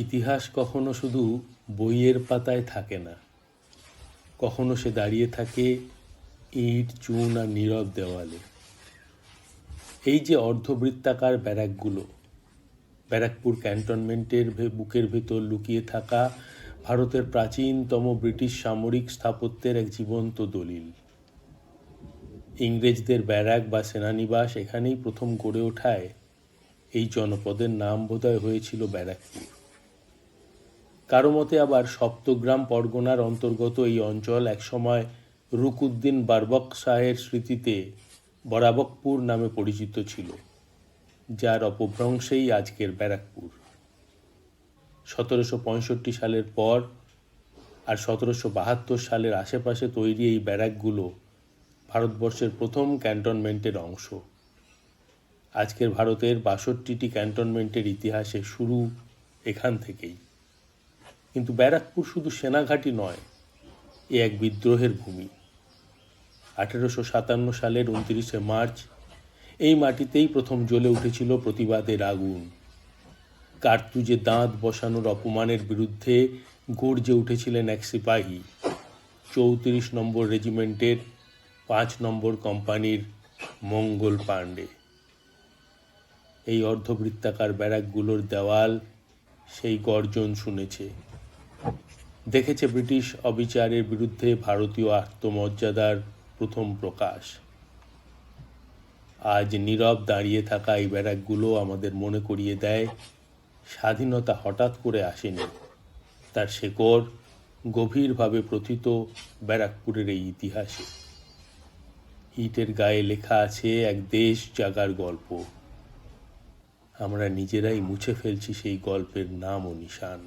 ইতিহাস কখনো শুধু বইয়ের পাতায় থাকে না, কখনো সে দাঁড়িয়ে থাকে ইট, চুন আর নীরব দেওয়ালে। এই যে অর্ধবৃত্তাকার ব্যারাকগুলো, ব্যারাকপুর ক্যান্টনমেন্টের বুকের ভেতর লুকিয়ে থাকা ভারতের প্রাচীনতম ব্রিটিশ সামরিক স্থাপত্যের এক জীবন্ত দলিল। ইংরেজদের ব্যারাক বা সেনানিবাস এখানেই প্রথম গড়ে ওঠায় এই জনপদের নাম বোধহয় হয়েছিল ব্যারাকপুর। কারো মতে আবার সপ্তগ্রাম পরগনার অন্তর্গত এই অঞ্চল একসময় রুকউদ্দিন বারবক শাহের স্মৃতিতে বরাবকপুর নামে পরিচিত ছিল, যার অপভ্রংশেই আজকের ব্যারাকপুর। 1765 সালের পর আর 1772 সালের আশেপাশে তৈরি এই ব্যারাকগুলো ভারতবর্ষের প্রথম ক্যান্টনমেন্টের অংশ। আজকের ভারতের 62টি ক্যান্টনমেন্টের ইতিহাসে শুরু এখান থেকেই। কিন্তু ব্যারাকপুর শুধু সেনাঘাঁটি নয়, এ এক বিদ্রোহের ভূমি। 1857 সালের 29 মার্চ এই মাটিতেই প্রথম জ্বলে উঠেছিল প্রতিবাদের আগুন। কার্তুজে দাঁত বসানোর অপমানের বিরুদ্ধে গর্জে উঠেছিলেন এক সিপাহী, 34 নম্বর রেজিমেন্টের 5 নম্বর কোম্পানির মঙ্গল পাণ্ডে। এই অর্ধবৃত্তাকার ব্যারাকগুলোর দেওয়াল সেই গর্জন শুনেছে, দেখেছে ব্রিটিশ অবিচারের বিরুদ্ধে ভারতীয় আত্মমর্যাদার প্রথম প্রকাশ। আজ নীরব দাঁড়িয়ে থাকা এই ব্যারাকগুলো আমাদের মনে করিয়ে দেয়, স্বাধীনতা হঠাৎ করে আসেনি, তার শেকড় গভীরভাবে প্রথিত ব্যারাকপুরের এই ইতিহাসে। ইটের গায়ে লেখা আছে এক দেশ জাগার গল্প। আমরা নিজেরাই মুছে ফেলছি সেই গল্পের নাম ও নিশান।